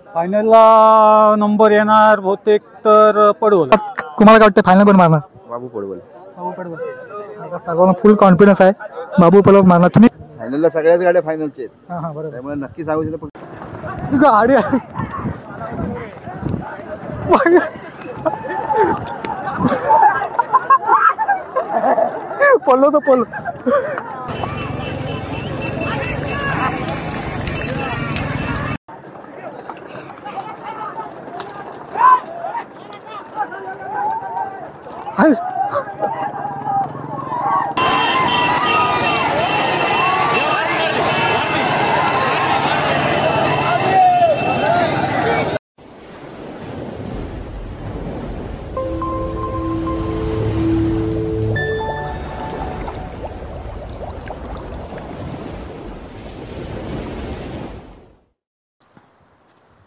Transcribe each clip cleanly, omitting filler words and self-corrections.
फायनलला number येणार बहुतेक तर पडवल. तुम्हाला काय वाटतं फायनल कोण मारणार? बाबू पडवल. बाबू पडवल. आता सर्वांना फुल कॉन्फिडन्स आहे बाबू पडवल मारणार. तुम्ही? फायनलला सगळ्याच गाड्या फायनलचे आहेत. हां बरोबर. त्यामुळे नक्की सांगू शकतो. गाडी पडलो तर पडलो.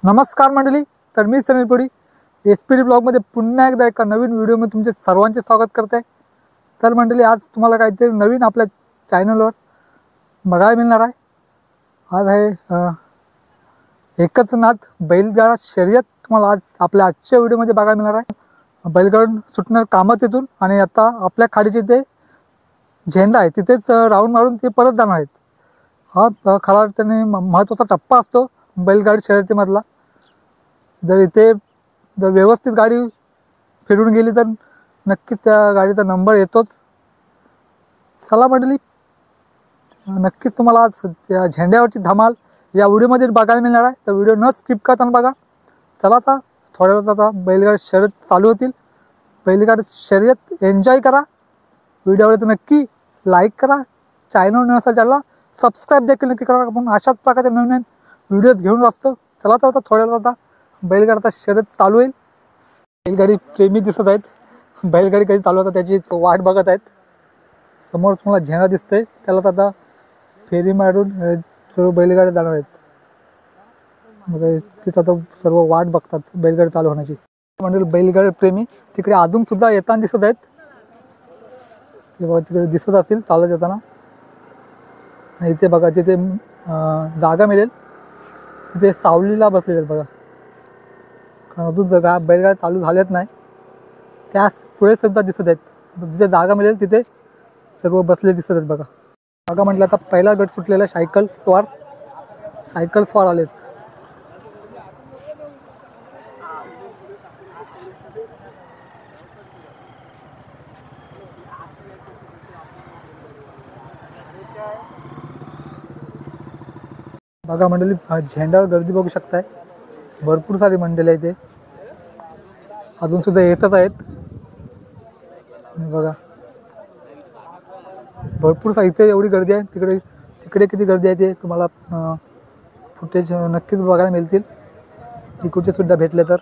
नमस्कार मंडळी, तर मी सनील पुरी SPD ब्लॉगमध्ये पुन्हा एकदा एका नवीन व्हिडिओमध्ये तुमचे सर्वांचे स्वागत करते. तर मंडळी, आज तुम्हाला काहीतरी नवीन आपल्या चॅनलवर बघायला मिळणार आहे. आज आहे एकच नाद बैलगाडा शर्यत. तुम्हाला आज आपल्या आजच्या व्हिडिओमध्ये बघायला मिळणार आहे. बैलगाडून सुटणार कामच येथून आणि आता आपल्या खाडीचे ते झेंडा आहे तिथेच राऊंड मारून ते परत जाणार आहेत. हा खरा अर्थाने महत्त्वाचा टप्पा असतो बैलगाडी शर्यतीमधला. जर इथे व्यवस्थित गाडी फिरून गेली तर नक्कीच त्या गाडीचा नंबर येतोच. चला मंडळी, नक्कीच तुम्हाला आज त्या झेंड्यावरची धमाल या व्हिडिओमध्ये बघायला मिळणार आहे. तर व्हिडिओ न स्किप करताना बघा. चला आता थोड्या वेळात आता बैलगाडी शर्यत चालू होतील. बैलगाडी शर्यत एन्जॉय करा. व्हिडिओ आवडले तर नक्की लाईक करा. चॅनल नवीन असेल त्याला सबस्क्राईब देखील नक्की करा. आपण अशाच प्रकारचे नवीन नवीन व्हिडिओज घेऊन असतो. चला तर आता थोड्या वेळात आता बैलगाडीचा शर्यत चालू होईल. बैलगाडी प्रेमी दिसत आहेत. बैलगाडी कधी चालू होता त्याची वाट बघत आहेत. समोर तुम्हाला झेंडा दिसतंय, त्याला आता फेरी मारून सर्व बैलगाडी जाणार आहेत. मग तिथं आता सर्व वाट बघतात बैलगाडी चालू होण्याची. म्हणजे बैलगाडी प्रेमी तिकडे अजून सुद्धा येताना दिसत आहेत. ते बघा तिकडे दिसत असतील चालत येताना. इथे बघा तिथे जागा मिळेल तिथे सावलीला बसलेले आहेत बघा. कारण अजून जगा बैलगाडी चालू झाल्यात नाही, त्या पुढे सुद्धा दिसत आहेत. जिथे जागा मिळेल तिथे सर्व बसले दिसत आहेत बघा. बघा म्हटलं आता पहिला गट सुटलेला सायकल स्वार आलेत. बघा मंडळी, झेंड्यावर गर्दी बघू शकताय. भरपूर सारी मंडळी आहे. ते अजून सुद्धा येतच आहेत. बघा भरपूर सारी इथे एवढी गर्दी आहे. तिकडे किती गर्दी आहे ते तुम्हाला फुटेज नक्कीच बघायला मिळतील. तिकडचे सुद्धा भेटले तर.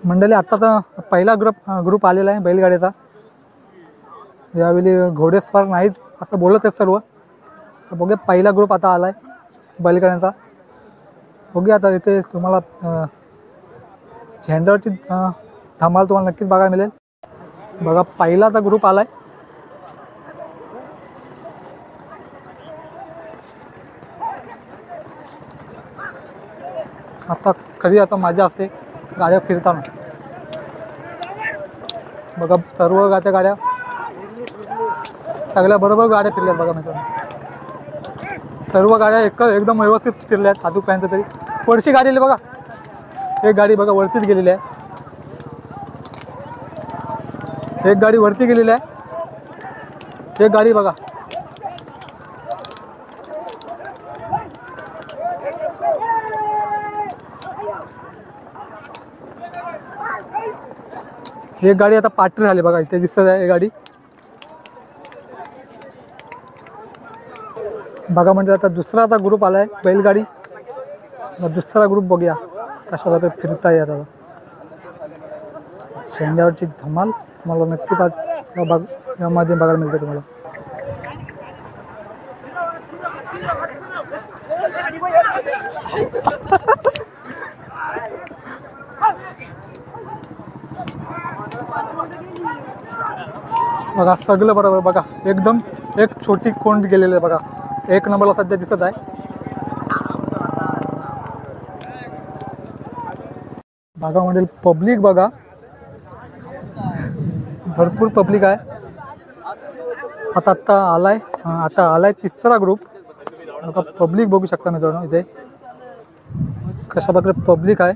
मंडळी आता तर पहिला ग्रुप आलेला आहे बैलगाड्याचा. यावेळी घोडेस्वार नाहीत असं बोलत आहेत सर्व. बघूया पहिला ग्रुप आता आला आहे बैलगाड्यांचा. बघूया आता इथे तुम्हाला झेंड्यावरची धमाल तुम्हाला नक्कीच बघायला मिळेल. बघा पहिला आता ग्रुप आला आहे. आता खरी आता मजा असते गाड्या फिरताना. बघा सर्व गाड्या सगळ्या बरोबर गाड्या फिरल्यात बघा मित्रांनो. सर्व गाड्या एकदम व्यवस्थित फिरल्यात. आजूपर्यंत तरी वरची गाडी बघा, एक गाडी बघा वरतीच गेलेली आहे. एक गाडी वरती गेलेली आहे. एक गाडी बघा एक गाडी आता पाठी झाली बघा. इथे दिसत आहे एक गाडी बघा. म्हणजे आता दुसरा आता ग्रुप आला आहे बैलगाडी. दुसरा ग्रुप बघूया कशा प्रकारे फिरता येत. आता शेंड्यावरची धमाल तुम्हाला नक्कीच आज यामध्ये बघायला मिळते तुम्हाला. बघा सगळं बरोबर बघा, एकदम एक छोटी कोंड गेलेली आहे बघा. 1 नंबरला सध्या दिसत आहे. बघा म्हणजे पब्लिक बघा, भरपूर पब्लिक आहे. आता आलाय तिसरा ग्रुप. बघा पब्लिक बघू शकता मित्रांनो इथे कशा प्रकारे पब्लिक आहे.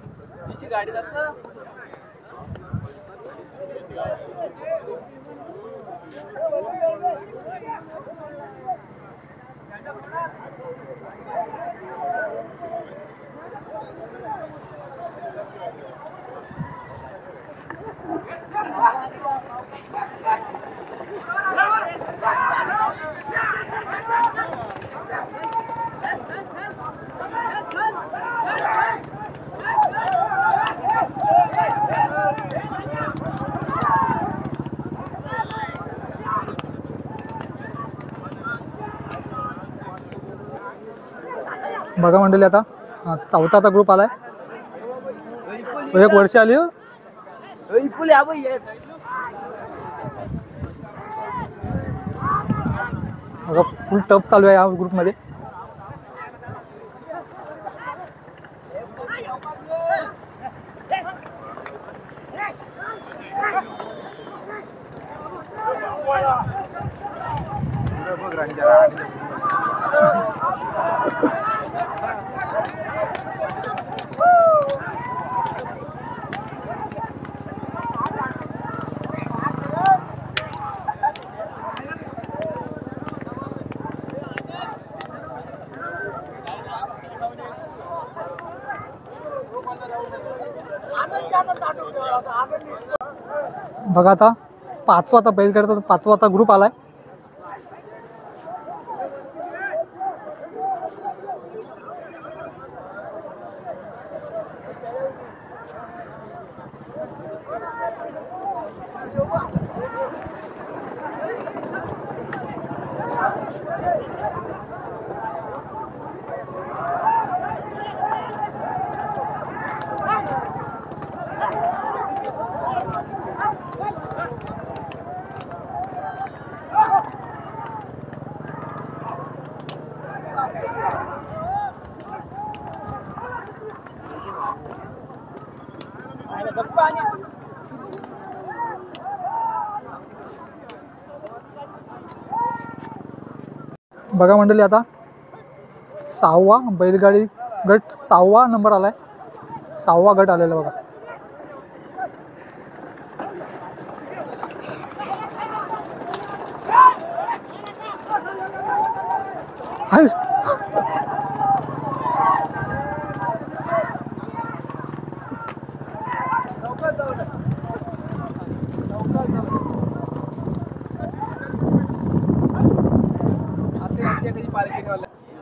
बघा मंडळी आता चौथा आता ग्रुप आलाय. एक वर्ष आली हो. बघा फुल टफ चालू आहे या ग्रुपमध्ये. बघा आता पाचवा बैलगाडीचा पाचवा ग्रुप आलाय. बघा मंडळी आता 6वा बैलगाडी गट 6वा नंबर आलाय. 6वा गट आलेला बघा.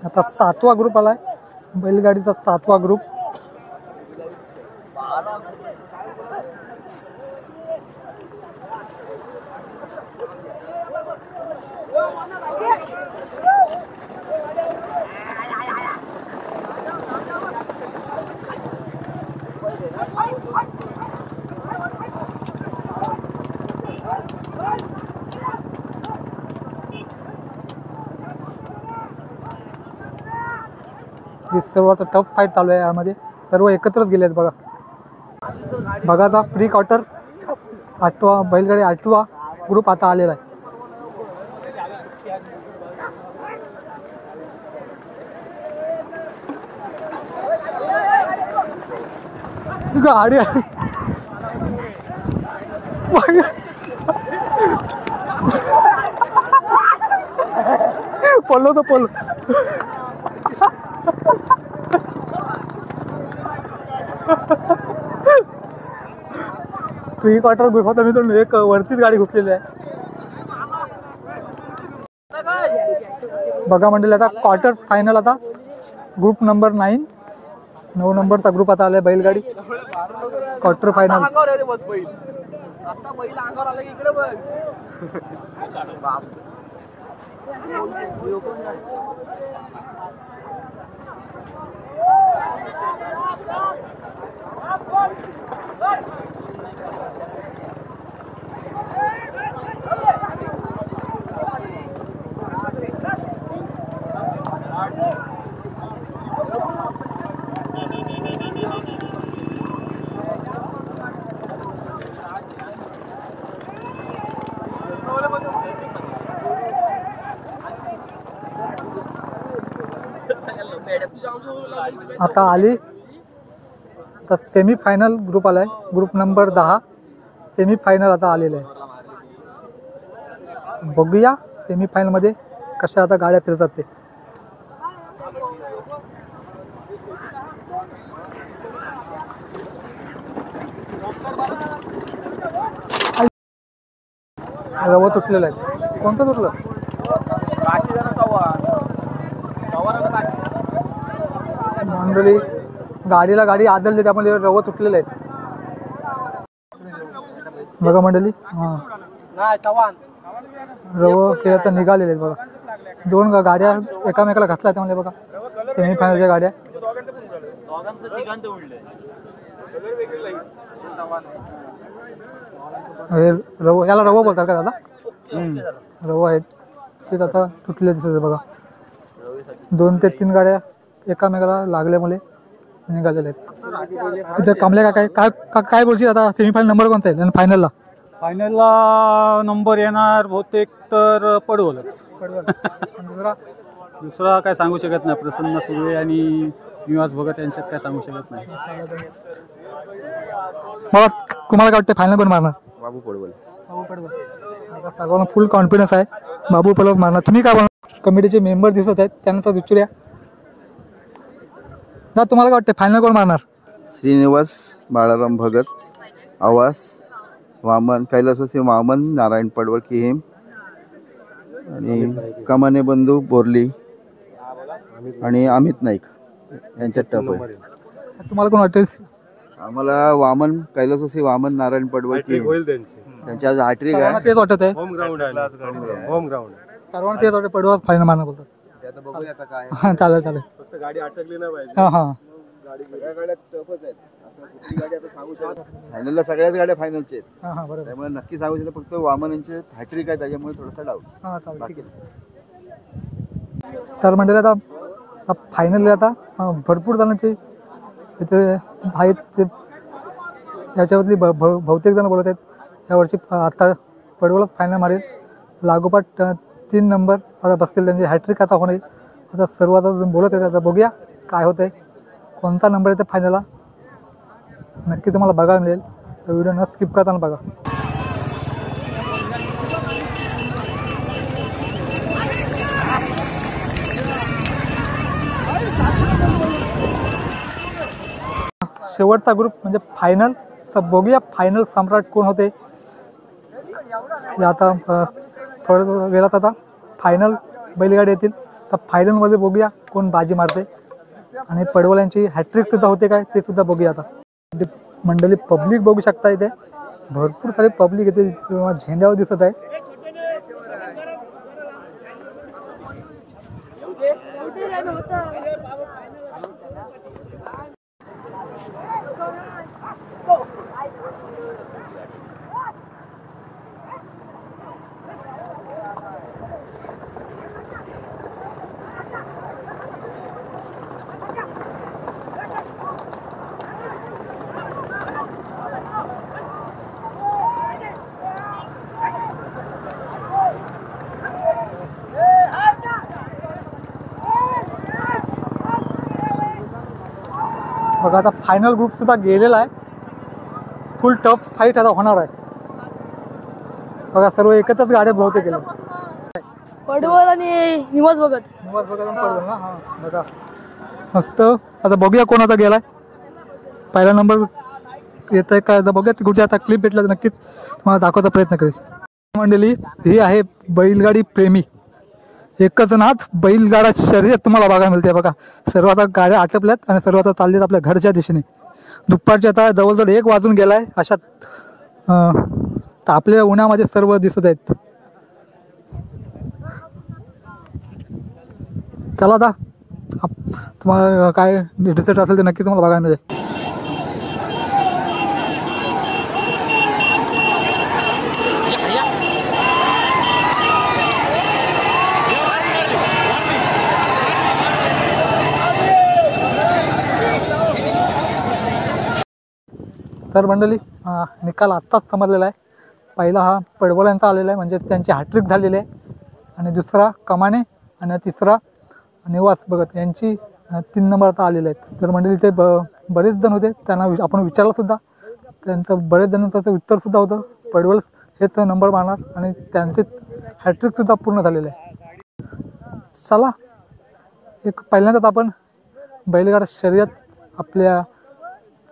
आता 7वा ग्रुप आलाय बैलगाडीचा 7वा ग्रुप. सर्व आता टफ फाईट चालू आहे. यामध्ये सर्व एकत्रच गेले आहेत बघा. बघा आता प्री क्वार्टर 8वा बैलगाडी 8वा ग्रुप आता आलेला आहे. गाडी पडलो तर पडलो. प्री क्वार्टर ग्रुप होता मित्रांनो, एक वरतीच गाडी घुसलेली आहे. बघा मंडळी आता क्वार्टर फायनल आता ग्रुप नंबर 9 नंबरचा ग्रुप आता आलाय बैलगाडी क्वार्टर फायनल. आता आली तर सेमीफायनल ग्रुप आलाय, ग्रुप नंबर 10 सेमीफायनल आता आलेलं आहे. बघूया सेमीफायनलमध्ये कशा आता गाड्या फिरतात ते. रवा तुटलेला आहे. कोणतं तुटलं? मंडळी गाडीला गाडी आदलली त्यामुळे रव तुटलेलं आहे बघा मंडळी. हां रव हे आता निघालेले आहेत बघा. दोन गाड्या एकामेकाला घातल्या त्यामुळे बघा सेमीफायनलच्या गाड्या. हे रव, याला रव बोलतात का दादा? रव आहेत ते आता तुटले दिसत बघा. 2 ते 3 गाड्या एकामेकाला लागल्यामुळे निघालेले आहेत. इथं कामल्या काय काय काय बोलशील आता? सेमीफायनल नंबर कोणता आहे आणि फायनलला? फायनलला नंबर येणार बहुतेक तर पडवलच. दुसरा काय सांगू शकत नाही. प्रसन्न सुर्वे आणि निवास भगत यांच्यात काय सांगू शकत नाही. मला तुम्हाला काय वाटतं फायनल कोण मारणार? बाबू पडवल. सर्वांना फुल कॉन्फिडन्स आहे बाबू पलस मारणार. तुम्ही काय बोलणार? कमिटीचे मेंबर दिसत आहेत त्यानंतर विचारूया ना, तुम्हाला काय वाटतं फायनल कोण मारणार? श्रीनिवास बाळाराम भगत, आवास वामन, कैलासवासी वामन, नारायण पडवळ किहीम आणि कमाने बंधू बोरली आणि अमित नाईक यांच्यात टप आहे. तुम्हाला कोण वाटतं? आम्हाला वामन, कैलासवासी वामन, नारायण पडवळ किहीम त्यांची आज हॅट्रिक सर्वांना आहे. तेच वाटत आहे. होम ग्राउंड आहे. होम ग्राउंड सर्वांना तेच वाटतं पडवा फायनल मारणार बोलतात. आता बघूया आता काय. हां चालेल चालेल. फक्त गाडी अटकली नाही पाहिजे. हां हां सगळ्या गाड्या टफच आहेत. असं कुठली गाडी आता सांगू शकत फायनलला सगळ्याच गाड्या फायनलच्या आहेत. हां हां बरोबर. त्यामुळे नक्की सांगू शकतो. फक्त वामन यांचे हॅट्रिक आहे त्याच्यामुळे थोडासा डाऊट. हां चालेल ठीक बाकी आहे. तर मंडळी आता फायनली आता भरपूर जणांचे इथे आहेत ते याच्यावरती बहुतेक जण बोलत आहेत यावर्षी आता पडवलच फायनल मारेल. लागोपाठ 3 नंबर आता बसतील त्यांची हॅट्रिक आता होणे. आता सर्व आता बोलत आहेत. आता बघूया काय होतं आहे, कोणता नंबर येते फायनलला नक्की तुम्हाला बघायला मिळेल. तर व्हिडिओ न स्किप करताना बघा. शेवटचा ग्रुप म्हणजे फायनल. तर बघूया फायनल सम्राट कोण होते. आता थोड्या वेळात आता फायनल बैलगाडी येतील. तर फायनलमध्ये बघूया कोण बाजी मारते आणि पडवल्यांची हॅट्रिक सुद्धा होते काय ते सुद्धा बघूया. आता मंडळी पब्लिक बघू शकता इथे भरपूर सारे पब्लिक इथे झेंड्यावर दिसत आहे. बघा आता फायनल ग्रुप सुद्धा गेलेला आहे. फुल टफ फाईट आता होणार आहे. बघा सर्व एकत्रच गाड्या बहुतेक केल्या. पडवळ आणि निवास भगत. निवास भगत आणि पडवळ ना. हां बघा मस्त. आता बघूया कोण आता गेलाय. पहिला नंबर येत आहे का बघूया. कुठे आता क्लिप भेटला तर नक्कीच तुम्हाला दाखवायचा प्रयत्न करेल. मंडळी ही आहे बैलगाडी प्रेमी. एकच नाथ बैलगाडा शर्यत तुम्हाला बघायला मिळते. बघा सर्व आता गाड्या आटपल्यात आणि सर्व आता चाललेत आपल्या घरच्या दिशेने. दुपारच्या आता जवळजवळ 1 वाजून गेलाय. अशात तापलेल्या उन्हामध्ये सर्व दिसत आहेत. चला आता तुम्हाला काय रिझल्ट असेल ते नक्की तुम्हाला बघायला मिळेल. तर मंडळी निकाल आत्ताच समजलेला आहे. पहिला हा पडवळ्यांचा आलेला आहे म्हणजे त्यांची हॅट्रिक झालेली आहे आणि दुसरा कमाने आणि तिसरा निवास भगत यांची 3 नंबर आता आलेले आहेत. तर मंडळी ते बरेच जण होते, त्यांना आपण विचारलं सुद्धा. त्यांचं बरेच जणांचं उत्तरसुद्धा होतं पडवळ हेच नंबर मारणार आणि त्यांचे हॅट्रिकसुद्धा पूर्ण झालेले आहे. चला एक पहिल्यांदाच आपण बैलगाडा शर्यत आपल्या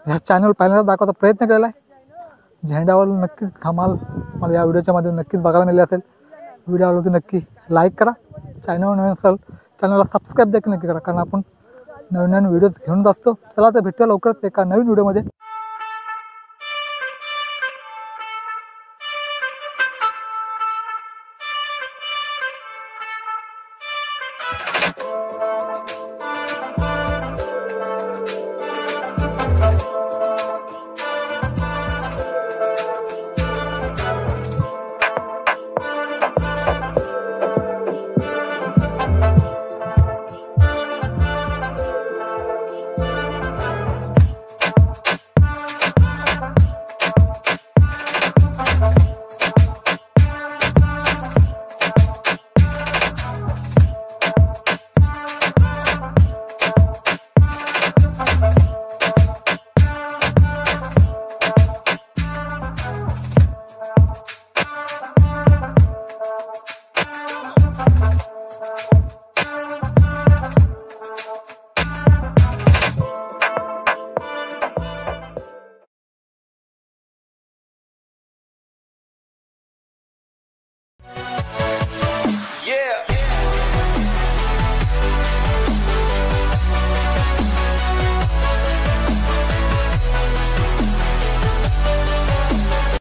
ह्या चॅनल पहिल्यांदा दाखवायचा प्रयत्न केलेला आहे. झेंड्यावर नक्कीच धमाल मला या व्हिडिओच्या मध्ये नक्कीच बघायला मिळाली असेल. व्हिडिओ आवडला तर नक्की लाईक करा. चॅनलवर नवीन असेल चॅनलला सबस्क्राईब देखील नक्की करा, कारण आपण नवीन नवीन व्हिडिओज घेऊन असतो. चला तर भेटूया लवकरच एका नवीन व्हिडिओमध्ये.